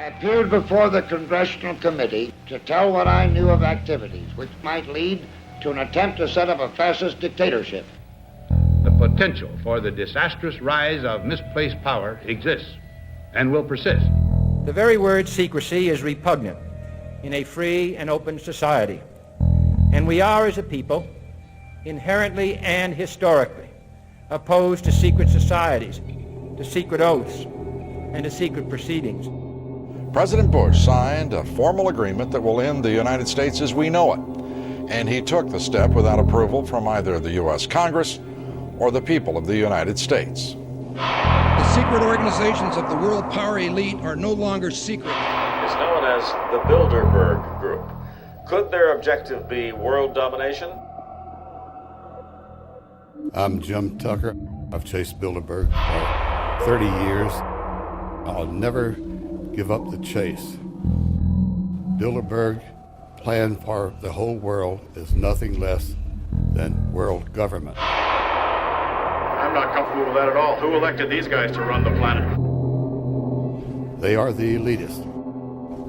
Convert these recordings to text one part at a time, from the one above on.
appeared before the Congressional Committee to tell what I knew of activities which might lead to an attempt to set up a fascist dictatorship. The potential for the disastrous rise of misplaced power exists and will persist. The very word secrecy is repugnant in a free and open society. And we are, as a people, inherently and historically opposed to secret societies, to secret oaths, and to secret proceedings. President Bush signed a formal agreement that will end the United States as we know it. And he took the step without approval from either the U.S. Congress or the people of the United States. The secret organizations of the world power elite are no longer secret. It's known as the Bilderberg Group. Could their objective be world domination? I'm Jim Tucker. I've chased Bilderberg for 30 years. I'll never give up the chase. Bilderberg plan for the whole world is nothing less than world government. I'm not comfortable with that at all. Who elected these guys to run the planet? They are the elitists.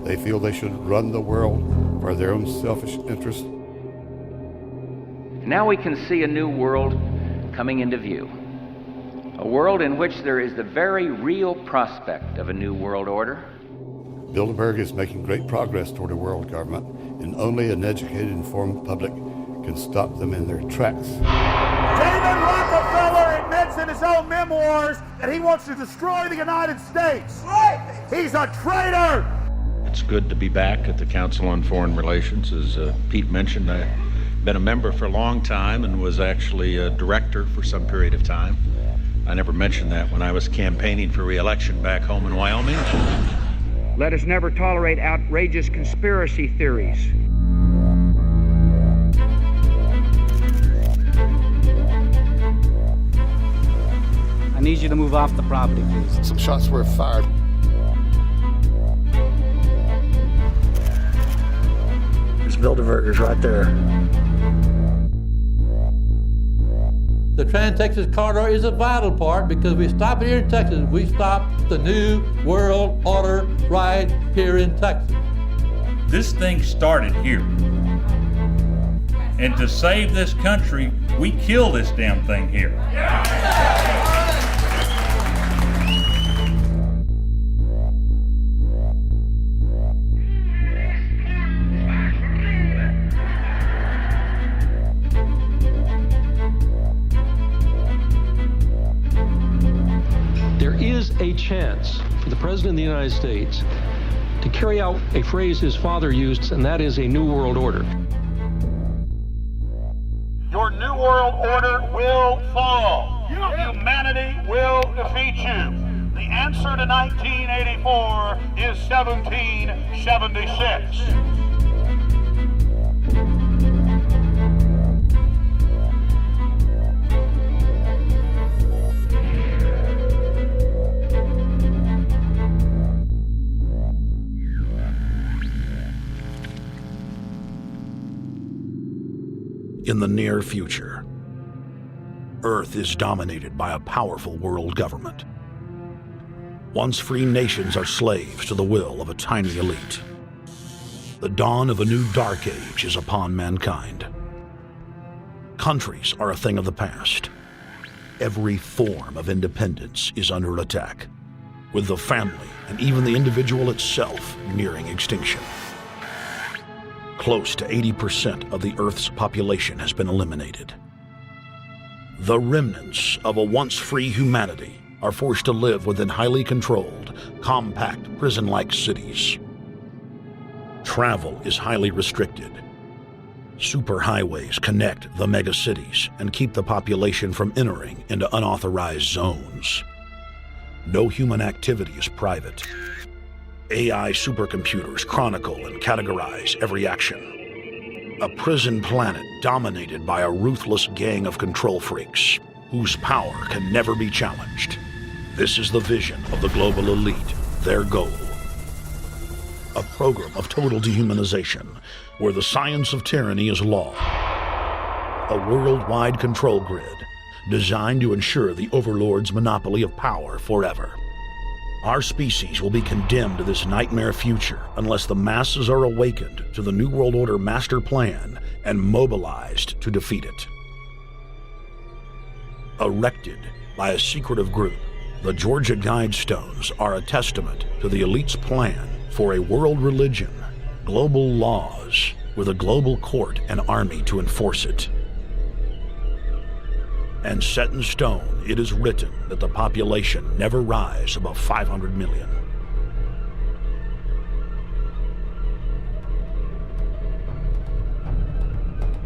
They feel they should run the world for their own selfish interests. Now we can see a new world coming into view. A world in which there is the very real prospect of a new world order. Bilderberg is making great progress toward a world government, and only an educated, informed public can stop them in their tracks. David Rockefeller admits in his own memoirs that he wants to destroy the United States. He's a traitor! It's good to be back at the Council on Foreign Relations. As Pete mentioned, I've been a member for a long time and was actually a director for some period of time. I never mentioned that when I was campaigning for re-election back home in Wyoming. Let us never tolerate outrageous conspiracy theories. I need you to move off the property, please. Some shots were fired. There's Bilderbergers right there. The Trans-Texas Corridor is a vital part because we stop here in Texas. We stop the New World Order right here in Texas. This thing started here. And to save this country, we kill this damn thing here. A chance for the President of the United States to carry out a phrase his father used, and that is a New World Order. Your New World Order will fall. Humanity will defeat you. The answer to 1984 is 1776. In the near future, Earth is dominated by a powerful world government. Once free nations are slaves to the will of a tiny elite. The dawn of a new dark age is upon mankind. Countries are a thing of the past. Every form of independence is under attack, with the family and even the individual itself nearing extinction. Close to 80% of the Earth's population has been eliminated. The remnants of a once free humanity are forced to live within highly controlled, compact, prison-like cities. Travel is highly restricted. Superhighways connect the megacities and keep the population from entering into unauthorized zones. No human activity is private. AI supercomputers chronicle and categorize every action. A prison planet dominated by a ruthless gang of control freaks whose power can never be challenged. This is the vision of the global elite, their goal. A program of total dehumanization where the science of tyranny is law. A worldwide control grid designed to ensure the overlord's monopoly of power forever. Our species will be condemned to this nightmare future unless the masses are awakened to the New World Order master plan and mobilized to defeat it. Erected by a secretive group, the Georgia Guidestones are a testament to the elite's plan for a world religion, global laws, with a global court and army to enforce it. And set in stone, it is written that the population never rise above 500 million.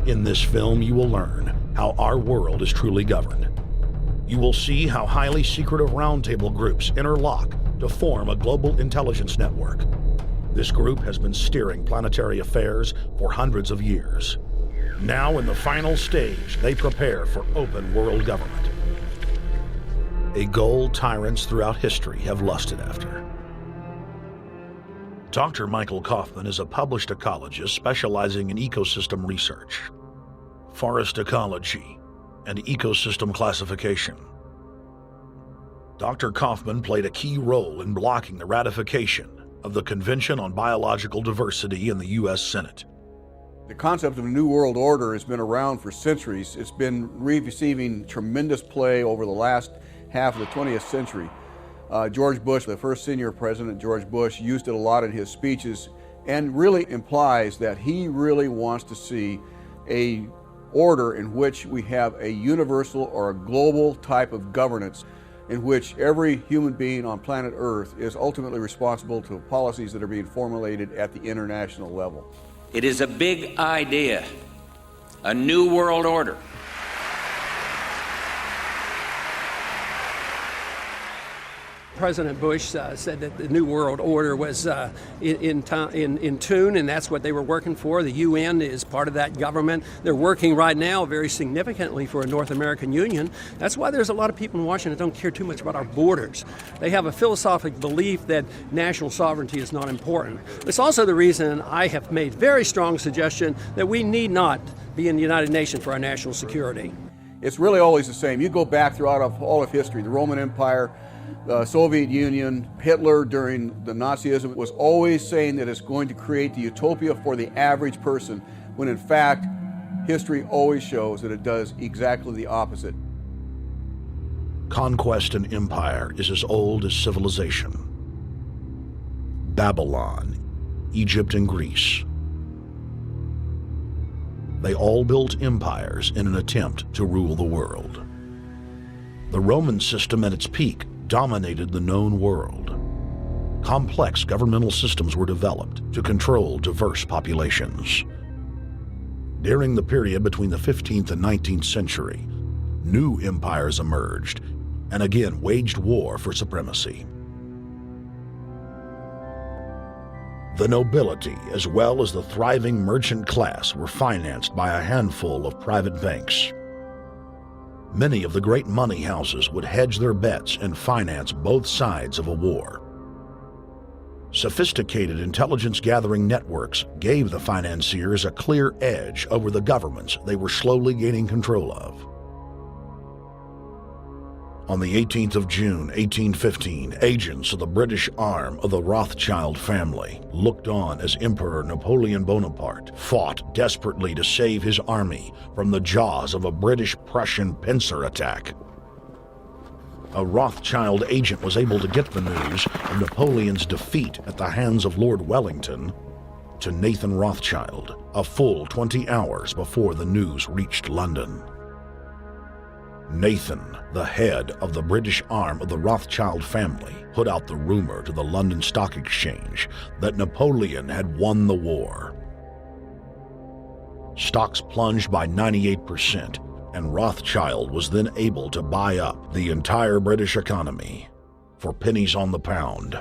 In this film, you will learn how our world is truly governed. You will see how highly secretive roundtable groups interlock to form a global intelligence network. This group has been steering planetary affairs for hundreds of years. Now, in the final stage, they prepare for open world government. A goal tyrants throughout history have lusted after. Dr. Michael Kaufman is a published ecologist specializing in ecosystem research, forest ecology, and ecosystem classification. Dr. Kaufman played a key role in blocking the ratification of the Convention on Biological Diversity in the U.S. Senate. The concept of a New World Order has been around for centuries. It's been receiving tremendous play over the last half of the 20th century. George Bush, the first senior president, George Bush, used it a lot in his speeches and really implies that he really wants to see a order in which we have a universal or a global type of governance in which every human being on planet Earth is ultimately responsible to policies that are being formulated at the international level. It is a big idea, a new world order. President Bush said that the New World Order was in tune, and that's what they were working for. The UN is part of that government. They're working right now very significantly for a North American Union. That's why there's a lot of people in Washington that don't care too much about our borders. They have a philosophic belief that national sovereignty is not important. It's also the reason I have made very strong suggestion that we need not be in the United Nations for our national security. It's really always the same. You go back throughout all of history, the Roman Empire, the Soviet Union, Hitler during the Nazism was always saying that it's going to create the utopia for the average person, when in fact, history always shows that it does exactly the opposite. Conquest and empire is as old as civilization. Babylon, Egypt, and Greece. They all built empires in an attempt to rule the world. The Roman system at its peak dominated the known world. Complex governmental systems were developed to control diverse populations. During the period between the 15th and 19th century, new empires emerged and again waged war for supremacy. The nobility, as well as the thriving merchant class, were financed by a handful of private banks. Many of the great money houses would hedge their bets and finance both sides of a war. Sophisticated intelligence-gathering networks gave the financiers a clear edge over the governments they were slowly gaining control of. On the 18th of June, 1815, agents of the British arm of the Rothschild family looked on as Emperor Napoleon Bonaparte fought desperately to save his army from the jaws of a British-Prussian pincer attack. A Rothschild agent was able to get the news of Napoleon's defeat at the hands of Lord Wellington to Nathan Rothschild, a full 20 hours before the news reached London. Nathan, the head of the British arm of the Rothschild family, put out the rumor to the London Stock Exchange that Napoleon had won the war. Stocks plunged by 98%, and Rothschild was then able to buy up the entire British economy for pennies on the pound.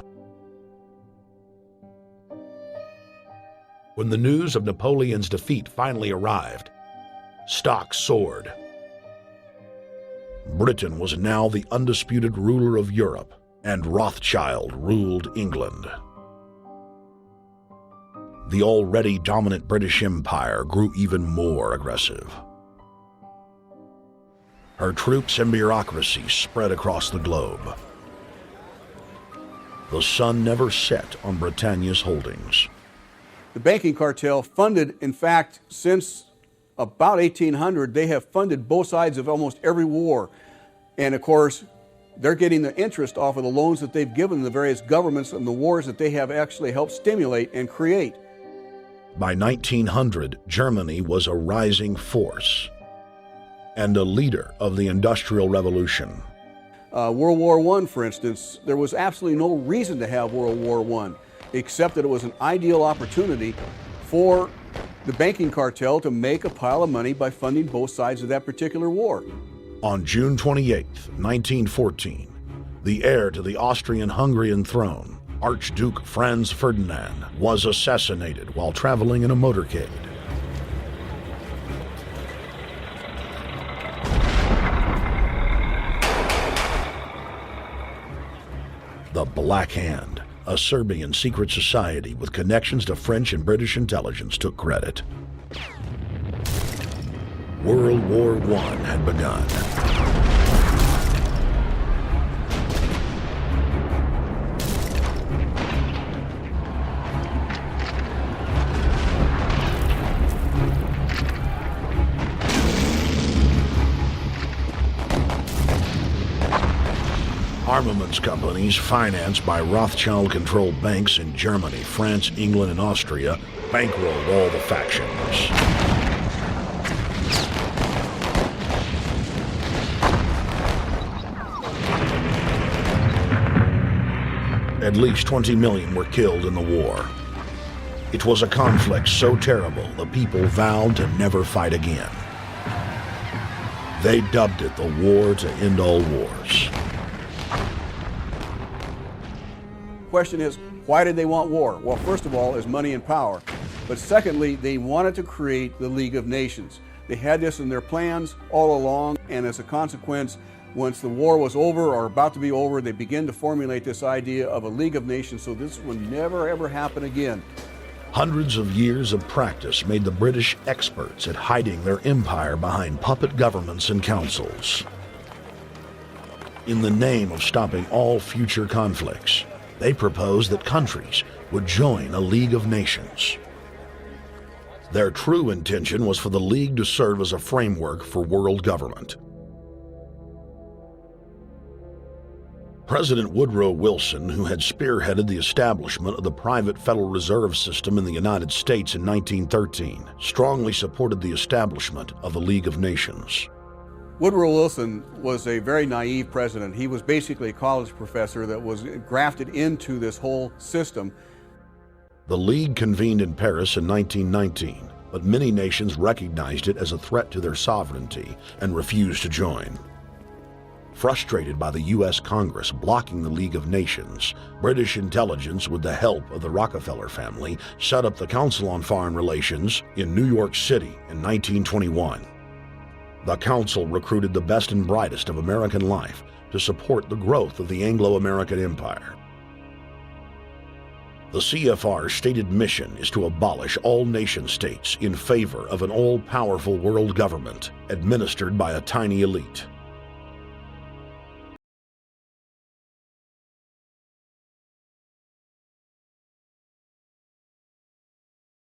When the news of Napoleon's defeat finally arrived, stocks soared. Britain was now the undisputed ruler of Europe, and Rothschild ruled England. The already dominant British Empire grew even more aggressive. Her troops and bureaucracy spread across the globe. the sun never set on Britannia's holdings. The banking cartel funded, in fact, since about 1800, they have funded both sides of almost every war. And of course, they're getting the interest off of the loans that they've given the various governments and the wars that they have actually helped stimulate and create. By 1900, Germany was a rising force and a leader of the Industrial Revolution. World War I, for instance, there was absolutely no reason to have World War I, except that it was an ideal opportunity for the banking cartel to make a pile of money by funding both sides of that particular war. On June 28, 1914, the heir to the Austrian-Hungarian throne, Archduke Franz Ferdinand, was assassinated while traveling in a motorcade. The Black Hand, a Serbian secret society with connections to French and British intelligence, took credit. World War I had begun. Armaments companies financed by Rothschild-controlled banks in Germany, France, England, and Austria bankrolled all the factions. At least 20 million were killed in the war. It was a conflict so terrible the people vowed to never fight again. They dubbed it the war to end all wars. Question is, why did they want war? Well, first of all, is money and power. But secondly, they wanted to create the League of Nations. They had this in their plans all along, and as a consequence, once the war was over or about to be over, they began to formulate this idea of a League of Nations, so this would never ever happen again. Hundreds of years of practice made the British experts at hiding their empire behind puppet governments and councils. In the name of stopping all future conflicts, they proposed that countries would join a League of Nations. Their true intention was for the League to serve as a framework for world government. President Woodrow Wilson, who had spearheaded the establishment of the private Federal Reserve System in the United States in 1913, strongly supported the establishment of the League of Nations. Woodrow Wilson was a very naive president. He was basically a college professor that was grafted into this whole system. The League convened in Paris in 1919, but many nations recognized it as a threat to their sovereignty and refused to join. Frustrated by the U.S. Congress blocking the League of Nations, British intelligence, with the help of the Rockefeller family, set up the Council on Foreign Relations in New York City in 1921. The Council recruited the best and brightest of American life to support the growth of the Anglo-American Empire. The CFR's stated mission is to abolish all nation-states in favor of an all-powerful world government administered by a tiny elite.